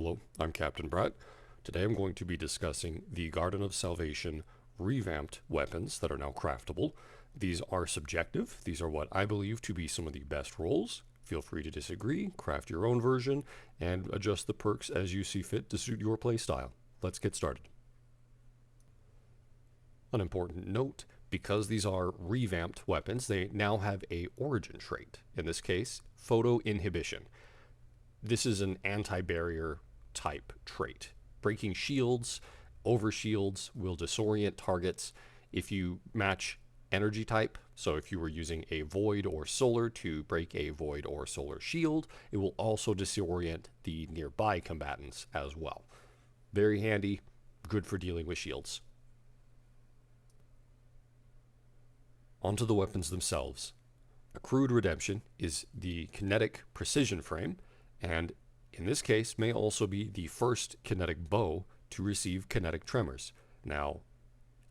Hello, I'm Captain Brett. Today I'm going to be discussing the Garden of Salvation revamped weapons that are now craftable. These are subjective. These are what I believe to be some of the best rolls. Feel free to disagree, craft your own version, and adjust the perks as you see fit to suit your playstyle. Let's get started. An important note, because these are revamped weapons, they now have a origin trait. In this case, photo inhibition. This is an anti-barrier type trait. Breaking shields, over shields will disorient targets. If you match energy type, so if you were using a void or solar to break a void or solar shield, it will also disorient the nearby combatants as well. Very handy, good for dealing with shields. Onto the weapons themselves. Accrued Redemption is the kinetic precision frame, and in this case may also be the first kinetic bow to receive kinetic tremors. Now,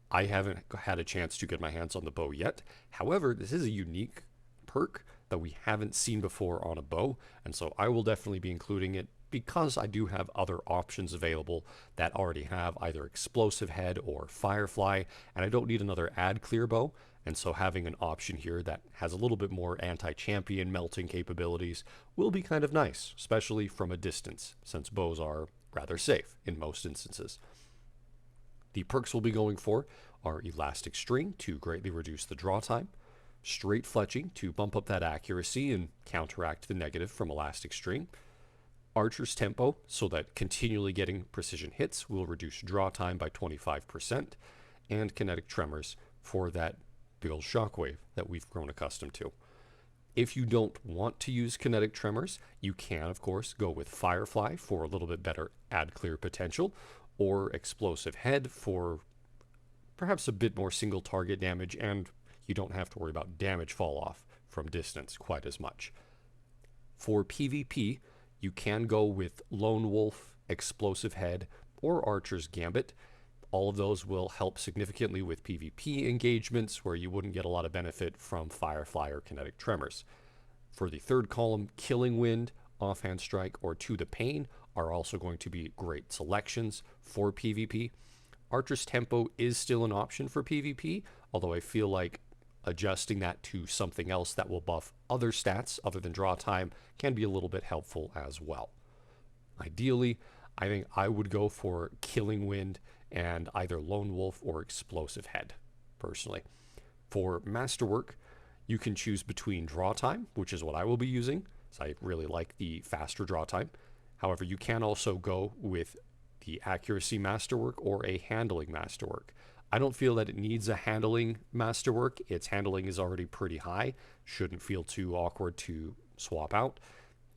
I haven't had a chance to get my hands on the bow yet. However, this is a unique perk that we haven't seen before on a bow, and so I will definitely be including it because I do have other options available that already have either explosive head or firefly, and I don't need another add clear bow. And so having an option here that has a little bit more anti-champion melting capabilities will be kind of nice, especially from a distance, since bows are rather safe in most instances. The perks we'll be going for are Elastic String to greatly reduce the draw time, Straight Fletching to bump up that accuracy and counteract the negative from Elastic String, Archer's Tempo so that continually getting precision hits will reduce draw time by 25%, and Kinetic Tremors for that big old shockwave that we've grown accustomed to. If you don't want to use kinetic tremors, you can, of course, go with Firefly for a little bit better add clear potential, or Explosive Head for perhaps a bit more single target damage, and you don't have to worry about damage fall off from distance quite as much. For PvP, you can go with Lone Wolf, Explosive Head, or Archer's Gambit. All of those will help significantly with PvP engagements where you wouldn't get a lot of benefit from Firefly or Kinetic Tremors. For the third column, Killing Wind, Offhand Strike, or To the Pain are also going to be great selections for PvP. Archer's Tempo is still an option for PvP, although I feel like adjusting that to something else that will buff other stats other than draw time can be a little bit helpful as well. Ideally, I think I would go for Killing Wind and either Lone Wolf or Explosive Head, personally. For Masterwork, you can choose between Draw Time, which is what I will be using, so I really like the faster draw time. However, you can also go with the Accuracy Masterwork or a Handling Masterwork. I don't feel that it needs a Handling Masterwork. Its handling is already pretty high. Shouldn't feel too awkward to swap out.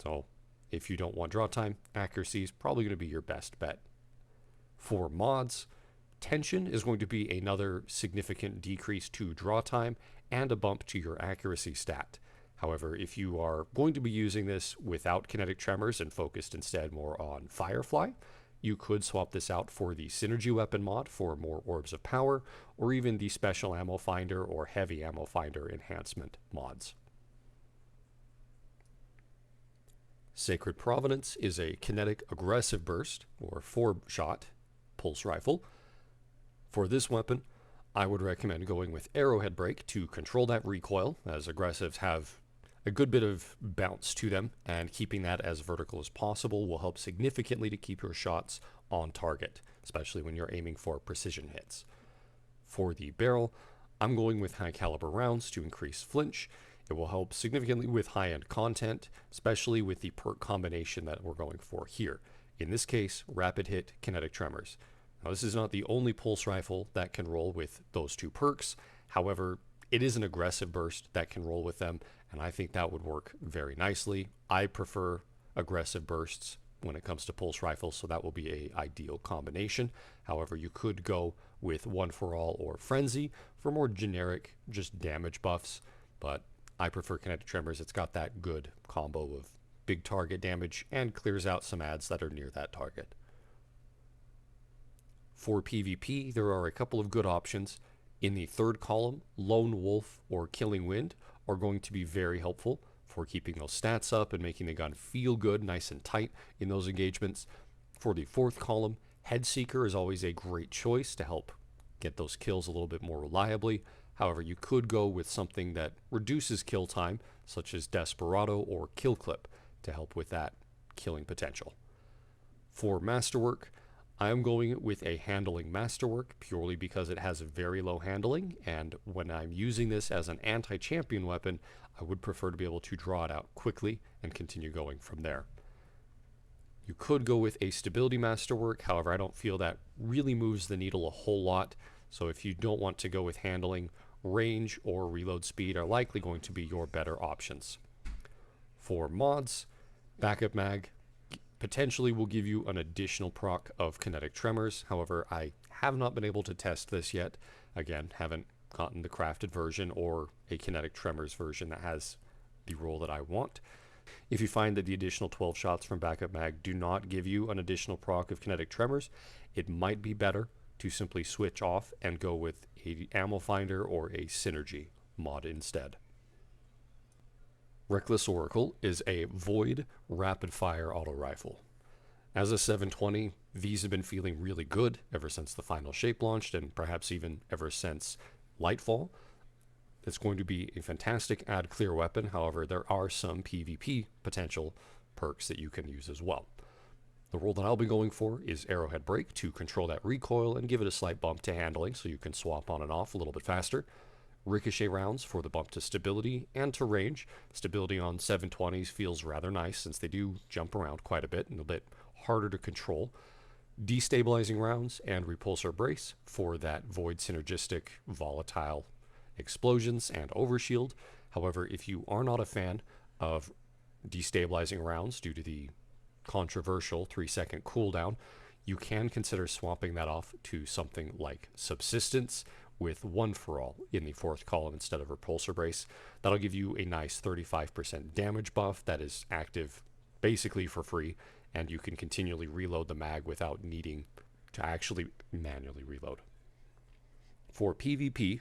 So if you don't want draw time, accuracy is probably going to be your best bet. For mods, Tension is going to be another significant decrease to draw time and a bump to your accuracy stat. However, if you are going to be using this without kinetic tremors and focused instead more on Firefly, you could swap this out for the Synergy weapon mod for more Orbs of Power, or even the Special Ammo Finder or Heavy Ammo Finder enhancement mods. Sacred Provenance is a kinetic aggressive burst, or 4-shot, pulse rifle. For this weapon, I would recommend going with Arrowhead Break to control that recoil, as aggressives have a good bit of bounce to them, and keeping that as vertical as possible will help significantly to keep your shots on target, especially when you're aiming for precision hits. For the barrel, I'm going with high caliber rounds to increase flinch. It will help significantly with high-end content, especially with the perk combination that we're going for here. In this case, Rapid Hit, Kinetic Tremors. Now, this is not the only pulse rifle that can roll with those two perks. However, it is an aggressive burst that can roll with them, and I think that would work very nicely. I prefer aggressive bursts when it comes to pulse rifles, so that will be an ideal combination. However, you could go with One for All or Frenzy for more generic, just damage buffs, but I prefer Kinetic Tremors. It's got that good combo of big target damage and clears out some ads that are near that target. For PvP, there are a couple of good options. In the third column, Lone Wolf or Killing Wind are going to be very helpful for keeping those stats up and making the gun feel good, nice and tight in those engagements. For the fourth column, Headseeker is always a great choice to help get those kills a little bit more reliably. However, you could go with something that reduces kill time, such as Desperado or Kill Clip, to help with that killing potential. For Masterwork, I am going with a Handling Masterwork purely because it has a very low handling, and when I'm using this as an anti-champion weapon, I would prefer to be able to draw it out quickly and continue going from there. You could go with a Stability Masterwork, however, I don't feel that really moves the needle a whole lot, so if you don't want to go with handling, range or reload speed are likely going to be your better options. For mods, Backup Mag potentially will give you an additional proc of kinetic tremors. However, I have not been able to test this yet. Again, haven't gotten the crafted version or a kinetic tremors version that has the role that I want. If you find that the additional 12 shots from Backup Mag do not give you an additional proc of kinetic tremors, it might be better to simply switch off and go with a ammo finder or a synergy mod instead. Reckless Oracle is a void rapid-fire auto rifle. As a 720, these have been feeling really good ever since the final shape launched, and perhaps even ever since Lightfall. It's going to be a fantastic add clear weapon, however, there are some PvP potential perks that you can use as well. The role that I'll be going for is Arrowhead Break to control that recoil and give it a slight bump to handling so you can swap on and off a little bit faster. Ricochet rounds for the bump to stability and to range. Stability on 720s feels rather nice since they do jump around quite a bit and a bit harder to control. Destabilizing rounds and repulsor brace for that void synergistic volatile explosions and overshield. However, if you are not a fan of destabilizing rounds due to the controversial 3-second cooldown, you can consider swapping that off to something like Subsistence with One for All in the fourth column instead of Repulsor Brace. That'll give you a nice 35% damage buff that is active basically for free, and you can continually reload the mag without needing to actually manually reload. For PvP,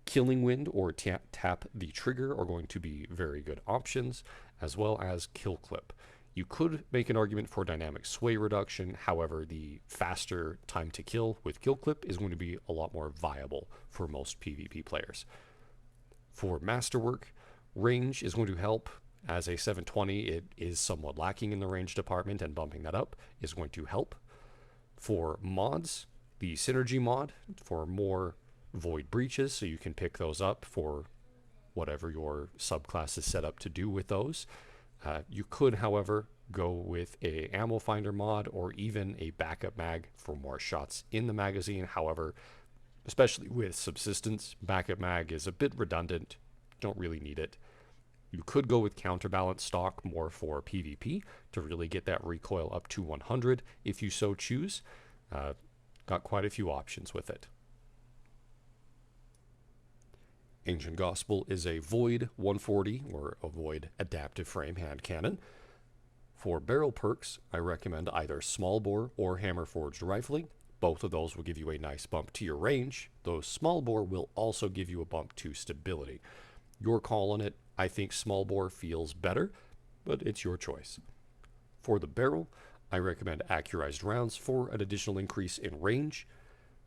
Killing Wind or Tap the Trigger are going to be very good options, as well as Kill Clip. You could make an argument for dynamic sway reduction, however, the faster time to kill with Kill Clip is going to be a lot more viable for most PvP players. For Masterwork, range is going to help. As a 720, it is somewhat lacking in the range department, and bumping that up is going to help. For mods, the Synergy mod for more Void Breaches, so you can pick those up for whatever your subclass is set up to do with those. You could, however, go with a ammo finder mod or even a backup mag for more shots in the magazine. However, especially with Subsistence, backup mag is a bit redundant. Don't really need it. You could go with counterbalance stock more for PvP to really get that recoil up to 100 if you so choose. Got quite a few options with it. Ancient Gospel is a Void 140 or a Void adaptive frame hand cannon. For barrel perks, I recommend either small bore or hammer forged rifling. Both of those will give you a nice bump to your range, though small bore will also give you a bump to stability. Your call on it. I think small bore feels better, but it's your choice. For the barrel, I recommend accurized rounds for an additional increase in range.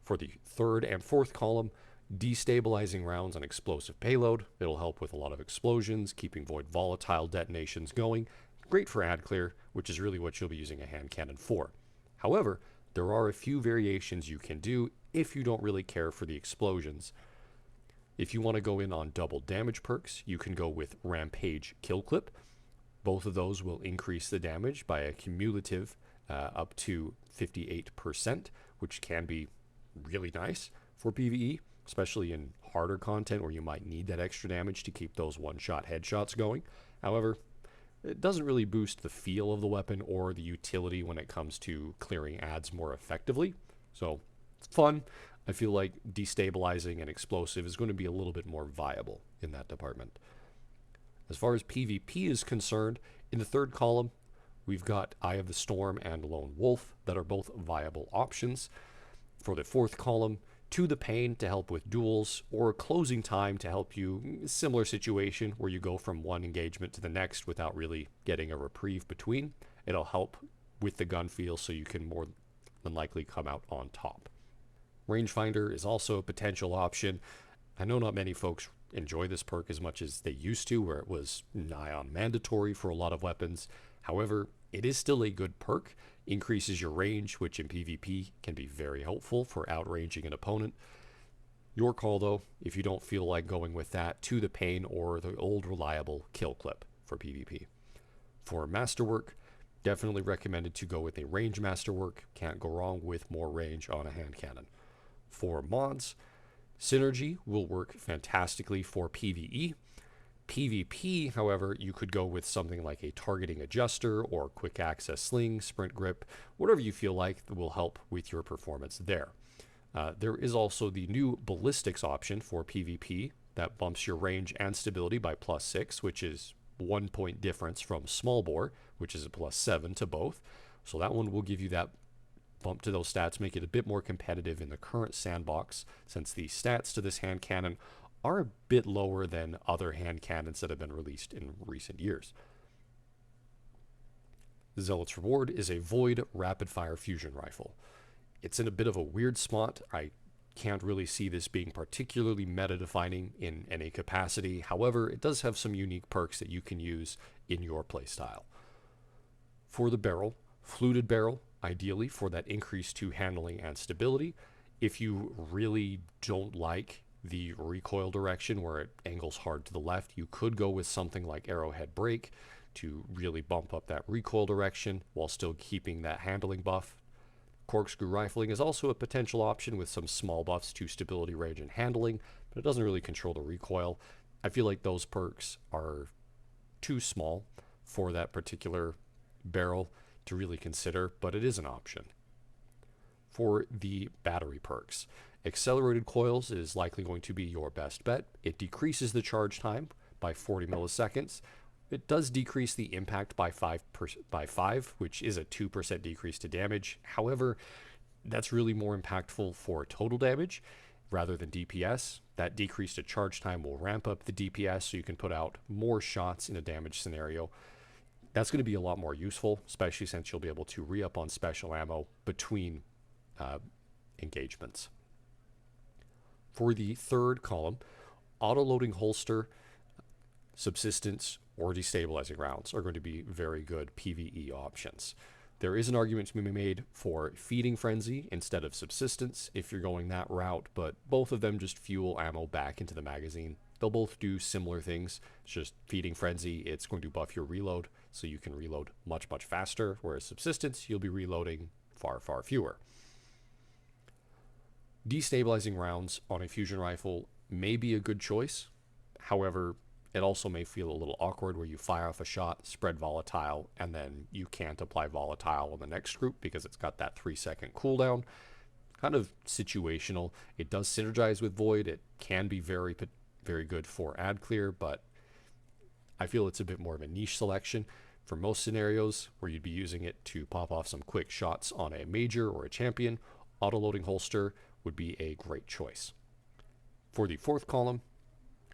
For the third and fourth column, destabilizing rounds and explosive payload. It'll help with a lot of explosions, keeping void volatile detonations going. Great for ad clear, which is really what you'll be using a hand cannon for. However, there are a few variations you can do if you don't really care for the explosions. If you want to go in on double damage perks, you can go with Rampage Kill Clip. Both of those will increase the damage by a cumulative up to 58%, which can be really nice for PvE, especially in harder content where you might need that extra damage to keep those one-shot headshots going. However, it doesn't really boost the feel of the weapon or the utility when it comes to clearing ads more effectively. So it's fun. I feel like destabilizing and explosive is going to be a little bit more viable in that department. As far as PvP is concerned, in the third column, we've got Eye of the Storm and Lone Wolf that are both viable options. For the fourth column, To the Pain to help with duels, or Closing Time to help you, similar situation where you go from one engagement to the next without really getting a reprieve between. It'll help with the gun feel, so you can more than likely come out on top. Rangefinder is also a potential option. I know not many folks enjoy this perk as much as they used to, where it was nigh on mandatory for a lot of weapons. However, it is still a good perk. Increases your range, which in PvP can be very helpful for outranging an opponent. Your call though, if you don't feel like going with that, to the Pain or the old reliable Kill Clip for PvP. For Masterwork, definitely recommended to go with a range Masterwork. Can't go wrong with more range on a hand cannon. For mods, Synergy will work fantastically for PvE. PvP, however, you could go with something like a targeting adjuster or quick access sling, sprint grip, whatever you feel like will help with your performance there. There is also the new ballistics option for PvP that bumps your range and stability by +6, which is 1 point difference from small bore, which is a +7 to both. So that one will give you that bump to those stats, make it a bit more competitive in the current sandbox, since the stats to this hand cannon are a bit lower than other hand cannons that have been released in recent years. The Zealot's Reward is a Void rapid-fire fusion rifle. It's in a bit of a weird spot. I can't really see this being particularly meta-defining in any capacity. However, it does have some unique perks that you can use in your playstyle. For the barrel, fluted barrel, ideally for that increase to handling and stability. If you really don't like the recoil direction where it angles hard to the left, you could go with something like Arrowhead Break to really bump up that recoil direction while still keeping that handling buff. Corkscrew rifling is also a potential option with some small buffs to stability, range, and handling, but it doesn't really control the recoil. I feel like those perks are too small for that particular barrel to really consider, but it is an option. For the battery perks, Accelerated Coils is likely going to be your best bet. It decreases the charge time by 40 milliseconds. It does decrease the impact by 5, which is a 2% decrease to damage. However, that's really more impactful for total damage rather than DPS. That decrease to charge time will ramp up the DPS so you can put out more shots in a damage scenario. That's going to be a lot more useful, especially since you'll be able to re-up on special ammo between engagements. For the third column, auto-loading holster, subsistence, or destabilizing rounds are going to be very good PvE options. There is an argument to be made for feeding frenzy instead of subsistence if you're going that route, but both of them just fuel ammo back into the magazine. They'll both do similar things. It's just feeding frenzy, it's going to buff your reload, so you can reload much faster, whereas subsistence, you'll be reloading far fewer. Destabilizing rounds on a fusion rifle may be a good choice. However, it also may feel a little awkward where you fire off a shot, spread volatile, and then you can't apply volatile on the next group because it's got that 3-second cooldown. Kind of situational. It does synergize with Void. It can be very good for ad clear, but I feel it's a bit more of a niche selection. For most scenarios where you'd be using it to pop off some quick shots on a major or a champion, auto-loading holster would be a great choice. For the fourth column,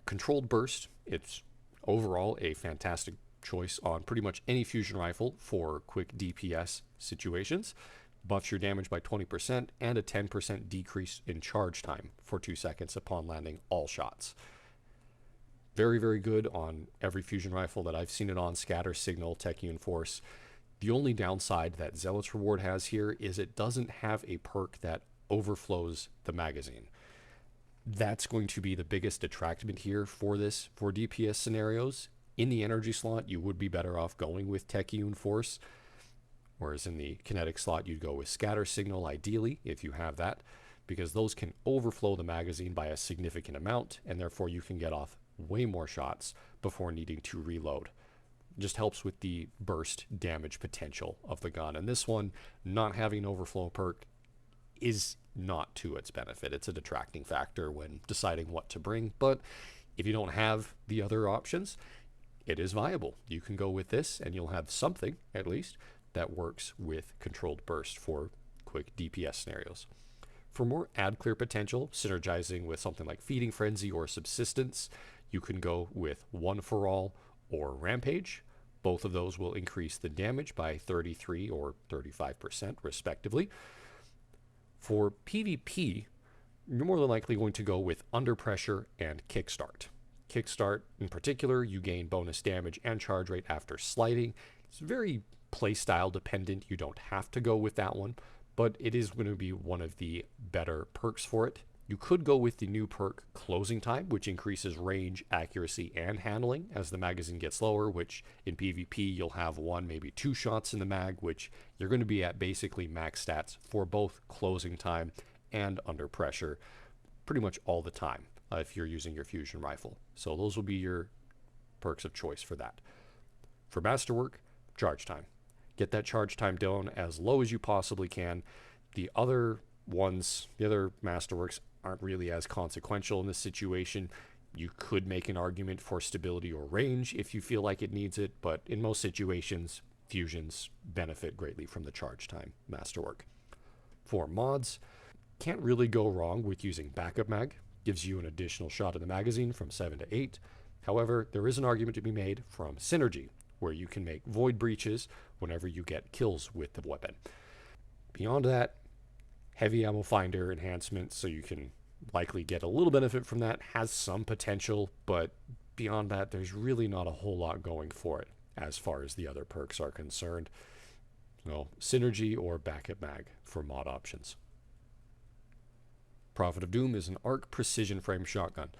Controlled Burst. It's overall a fantastic choice on pretty much any fusion rifle for quick DPS situations. Buffs your damage by 20% and a 10% decrease in charge time for 2 seconds upon landing all shots. Very good on every fusion rifle that I've seen it on, Scatter, Signal, Techune, Force. The only downside that Zealot's Reward has here is it doesn't have a perk that overflows the magazine. That's going to be the biggest detractment here for this, for DPS scenarios. In the energy slot, you would be better off going with Techune, Force, whereas in the kinetic slot, you'd go with Scatter, Signal, ideally, if you have that, because those can overflow the magazine by a significant amount, and therefore you can get off way more shots before needing to reload. Just helps with the burst damage potential of the gun. And this one, not having an overflow perk is not to its benefit. It's a detracting factor when deciding what to bring, but if you don't have the other options, it is viable. You can go with this and you'll have something, at least, that works with Controlled Burst for quick DPS scenarios. For more ad clear potential, synergizing with something like Feeding Frenzy or Subsistence, you can go with One for All or Rampage, Both of those will increase the damage by 33 or 35% respectively. For PvP, you're more than likely going to go with Under Pressure and Kickstart. Kickstart in particular, you gain bonus damage and charge rate after sliding. It's very playstyle dependent. You don't have to go with that one, but it is going to be one of the better perks for it. You could go with the new perk Closing Time, which increases range, accuracy, and handling as the magazine gets lower, which in PvP you'll have 1, maybe 2 shots in the mag, which you're going to be at basically max stats for both Closing Time and Under Pressure pretty much all the time if you're using your fusion rifle. So those will be your perks of choice for that. For Masterwork, Charge Time. Get that charge time down as low as you possibly can. The other Masterworks aren't really as consequential in this situation. You could make an argument for stability or range if you feel like it needs it, but in most situations, fusions benefit greatly from the charge time Masterwork. For mods, can't really go wrong with using Backup Mag. Gives you an additional shot in the magazine from 7 to 8. However, there is an argument to be made from Synergy, where you can make void breaches whenever you get kills with the weapon. Beyond that, heavy ammo finder enhancement, so you can likely get a little benefit from that, has some potential, but beyond that, there's really not a whole lot going for it as far as the other perks are concerned. So, Synergy or Backup Mag for mod options. Prophet of Doom is an arc precision frame shotgun.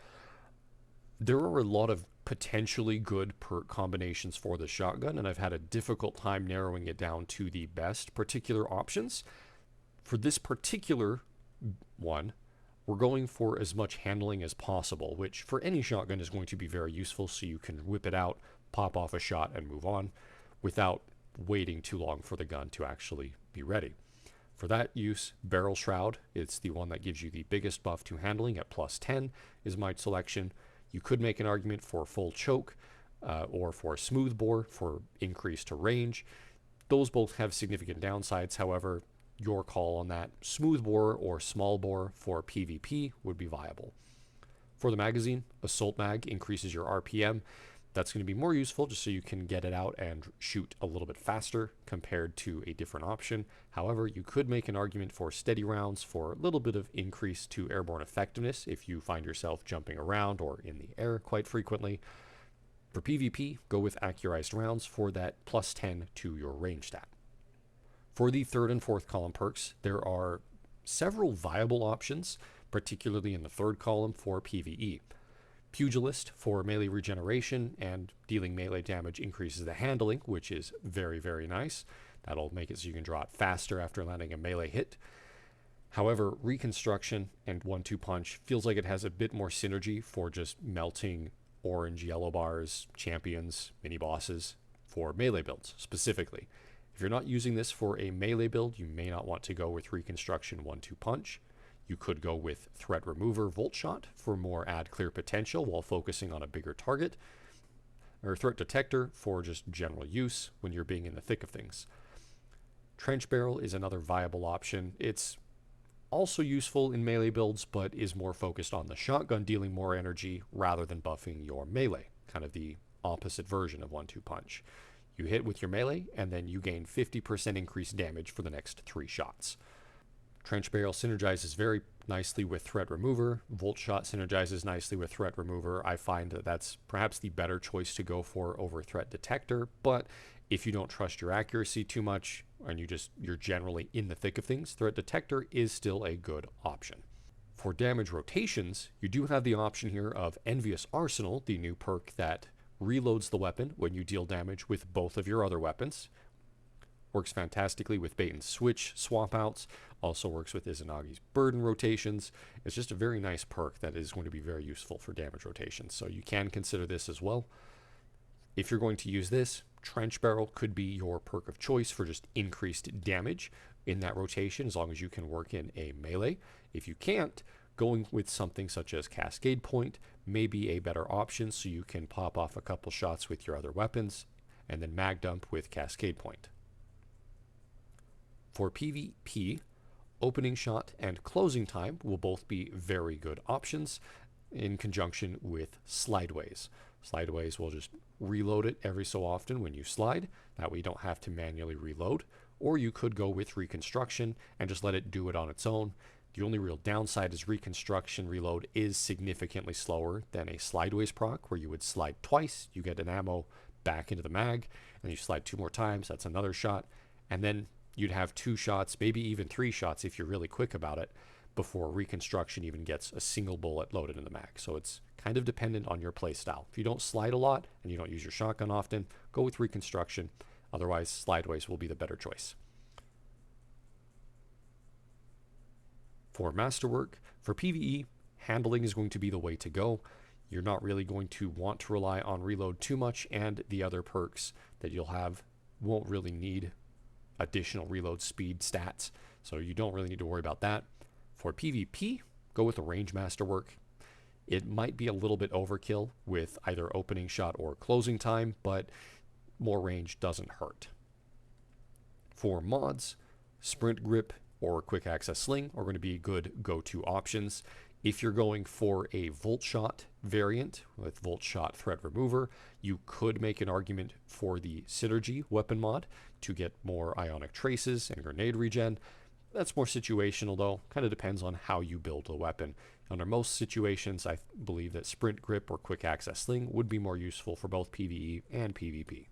There are a lot of potentially good perk combinations for the shotgun, and I've had a difficult time narrowing it down to the best particular options. For this particular one, we're going for as much handling as possible, which for any shotgun is going to be very useful, so you can whip it out, pop off a shot, and move on without waiting too long for the gun to actually be ready. For that use, Barrel Shroud, it's the one that gives you the biggest buff to handling at plus 10, is my selection. You could make an argument for Full Choke or for Smooth Bore for increase to range. Those both have significant downsides, however, your call on that. Smooth Bore or Small Bore for PvP would be viable. For the magazine, Assault Mag increases your RPM. That's going to be more useful just so you can get it out and shoot a little bit faster compared to a different option. However, you could make an argument for steady rounds for a little bit of increase to airborne effectiveness if you find yourself jumping around or in the air quite frequently. For PvP, go with accurized rounds for that plus 10 to your range stat. For the third and fourth column perks, there are several viable options, particularly in the third column for PvE. Pugilist for melee regeneration and dealing melee damage increases the handling, which is very, very nice. That'll make it so you can draw it faster after landing a melee hit. However, Reconstruction and 1-2 Punch feels like it has a bit more synergy for just melting orange, yellow bars, champions, mini-bosses for melee builds specifically. If you're not using this for a melee build, you may not want to go with Reconstruction 1-2 Punch. You could go with Threat Remover Volt Shot for more add clear potential while focusing on a bigger target, or Threat Detector for just general use when you're being in the thick of things. Trench Barrel is another viable option. It's also useful in melee builds, but is more focused on the shotgun dealing more energy rather than buffing your melee, kind of the opposite version of 1-2 Punch. You hit with your melee, and then you gain 50% increased damage for the next 3 shots. Trench Barrel synergizes very nicely with Threat Remover. Volt Shot synergizes nicely with Threat Remover. I find that that's perhaps the better choice to go for over Threat Detector, but if you don't trust your accuracy too much and you're generally in the thick of things, Threat Detector is still a good option. For damage rotations, you do have the option here of Envious Arsenal, the new perk that reloads the weapon when you deal damage with both of your other weapons. Works fantastically with bait and switch swap outs. Also works with Izanagi's burden rotations. It's just a very nice perk that is going to be very useful for damage rotations. So you can consider this as well. If you're going to use this, Trench Barrel could be your perk of choice for just increased damage in that rotation as long as you can work in a melee. If you can't, going with something such as Cascade Point may be a better option so you can pop off a couple shots with your other weapons and then mag dump with Cascade Point. For PvP, Opening Shot and Closing Time will both be very good options in conjunction with Slideways. Slideaways will just reload it every so often when you slide. That way you don't have to manually reload. Or you could go with Reconstruction and just let it do it on its own. The only real downside is Reconstruction reload is significantly slower than a Slideways proc, where you would slide twice, you get an ammo back into the mag, and you slide 2 more times, that's another shot, and then you'd have 2 shots, maybe even 3 shots if you're really quick about it, before Reconstruction even gets a single bullet loaded in the mag. So it's kind of dependent on your playstyle. If you don't slide a lot and you don't use your shotgun often, go with Reconstruction. Otherwise, Slideways will be the better choice. For Masterwork, for PvE, handling is going to be the way to go. You're not really going to want to rely on reload too much, and the other perks that you'll have won't really need additional reload speed stats, so you don't really need to worry about that. For PvP, go with a range Masterwork. It might be a little bit overkill with either opening shot or closing time, but more range doesn't hurt. For mods, Sprint Grip or Quick Access Sling are going to be good go-to options. If you're going for a Volt Shot variant with Volt Shot Threat Remover, you could make an argument for the Synergy weapon mod to get more Ionic Traces and Grenade Regen. That's more situational though, kind of depends on how you build the weapon. Under most situations, I believe that Sprint Grip or Quick Access Sling would be more useful for both PvE and PvP.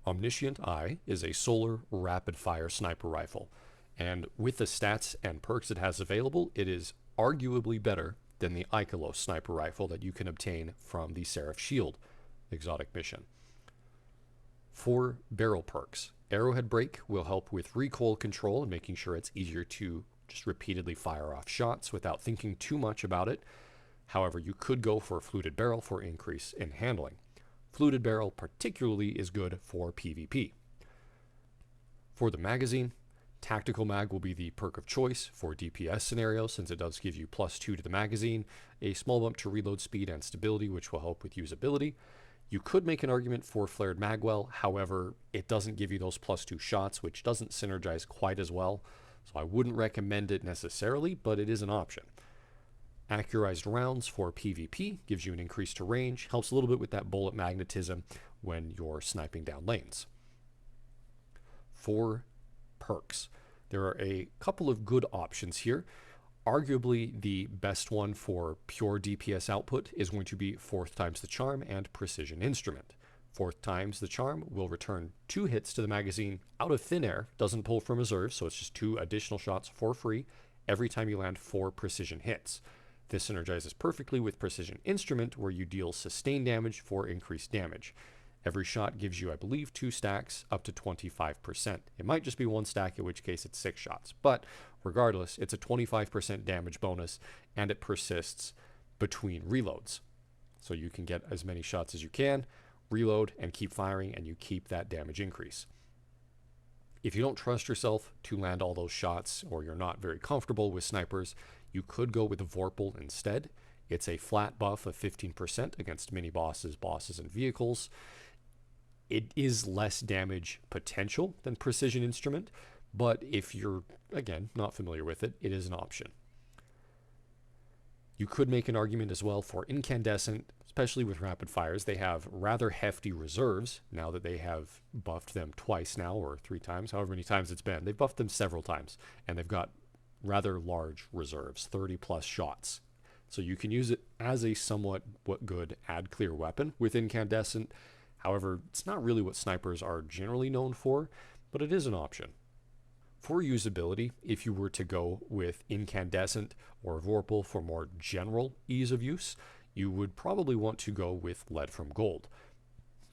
Omniscient Eye is a solar rapid-fire sniper rifle, and with the stats and perks it has available, it is arguably better than the Ikelos sniper rifle that you can obtain from the Seraph Shield exotic mission. For barrel perks, Arrowhead Break will help with recoil control and making sure it's easier to just repeatedly fire off shots without thinking too much about it. However, you could go for a Fluted Barrel for increase in handling. Fluted Barrel particularly is good for PvP. For the magazine, Tactical Mag will be the perk of choice for DPS scenarios, since it does give you +2 to the magazine, a small bump to reload speed and stability, which will help with usability. You could make an argument for Flared Magwell, however, it doesn't give you those +2 shots, which doesn't synergize quite as well, so I wouldn't recommend it necessarily, but it is an option. Accurized Rounds for PvP gives you an increase to range, helps a little bit with that bullet magnetism when you're sniping down lanes. For perks, there are a couple of good options here. Arguably the best one for pure DPS output is going to be 4th times the Charm and Precision Instrument. 4th times the Charm will return 2 hits to the magazine out of thin air, doesn't pull from reserves, so it's just 2 additional shots for free every time you land 4 precision hits. This synergizes perfectly with Precision Instrument, where you deal sustained damage for increased damage. Every shot gives you, I believe, 2 stacks up to 25%. It might just be 1 stack, in which case it's 6 shots. But regardless, it's a 25% damage bonus, and it persists between reloads. So you can get as many shots as you can, reload, and keep firing, and you keep that damage increase. If you don't trust yourself to land all those shots, or you're not very comfortable with snipers, you could go with Vorpal instead. It's a flat buff of 15% against mini-bosses, bosses, and vehicles. It is less damage potential than Precision Instrument, but if you're, again, not familiar with it, it is an option. You could make an argument as well for Incandescent, especially with rapid fires. They have rather hefty reserves now that they have buffed them twice now, or 3 times, however many times it's been. They've buffed them several times, and they've got rather large reserves, 30 plus shots. So you can use it as a somewhat good add clear weapon with Incandescent. However, it's not really what snipers are generally known for, but it is an option. For usability, if you were to go with Incandescent or Vorpal for more general ease of use, you would probably want to go with Lead from Gold.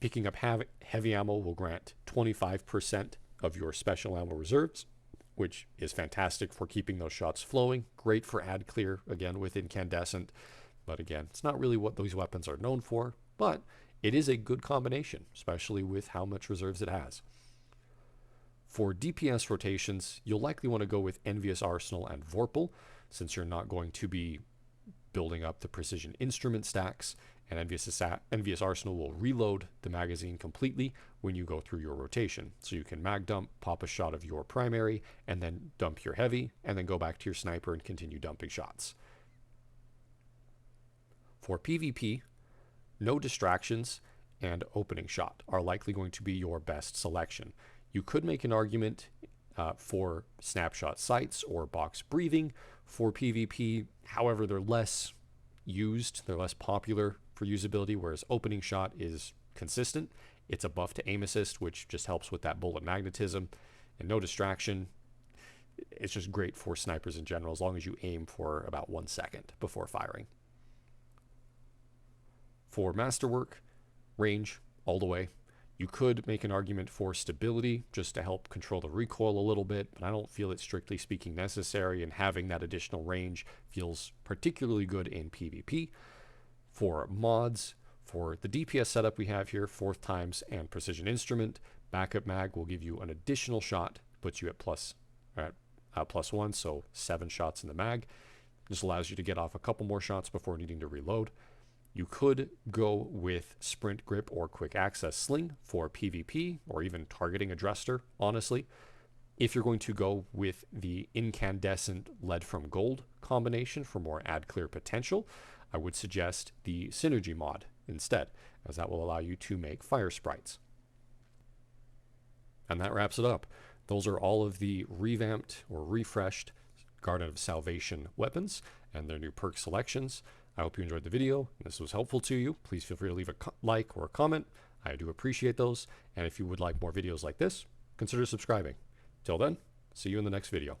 Picking up heavy ammo will grant 25% of your special ammo reserves, which is fantastic for keeping those shots flowing. Great for add clear, again, with Incandescent. But again, it's not really what those weapons are known for, but it is a good combination, especially with how much reserves it has. For DPS rotations, you'll likely want to go with Envious Arsenal and Vorpal, since you're not going to be building up the Precision Instrument stacks, and Envious Arsenal will reload the magazine completely when you go through your rotation. So you can mag dump, pop a shot of your primary, and then dump your heavy, and then go back to your sniper and continue dumping shots. For PvP, no distractions and opening shot are likely going to be your best selection. You could make an argument for snapshot sights or box breathing for PvP. However, they're less used, they're less popular for usability, whereas opening shot is consistent. It's a buff to aim assist, which just helps with that bullet magnetism, and no distraction. It's just great for snipers in general, as long as you aim for about 1 second before firing. For masterwork, range all the way. You could make an argument for stability just to help control the recoil a little bit, but I don't feel it strictly speaking necessary, and having that additional range feels particularly good in PvP. For mods, for the DPS setup we have here, 4th times and precision instrument, backup mag will give you an additional shot, puts you at +1, so 7 shots in the mag. This allows you to get off a couple more shots before needing to reload. You could go with sprint grip or quick access sling for PvP, or even targeting a Dresser, honestly. If you're going to go with the incandescent lead from gold combination for more add clear potential, I would suggest the Synergy mod instead, as that will allow you to make fire sprites. And that wraps it up. Those are all of the revamped or refreshed Garden of Salvation weapons and their new perk selections. I hope you enjoyed the video and this was helpful to you. Please feel free to leave a like or a comment. I do appreciate those. And if you would like more videos like this, consider subscribing. Till then, see you in the next video.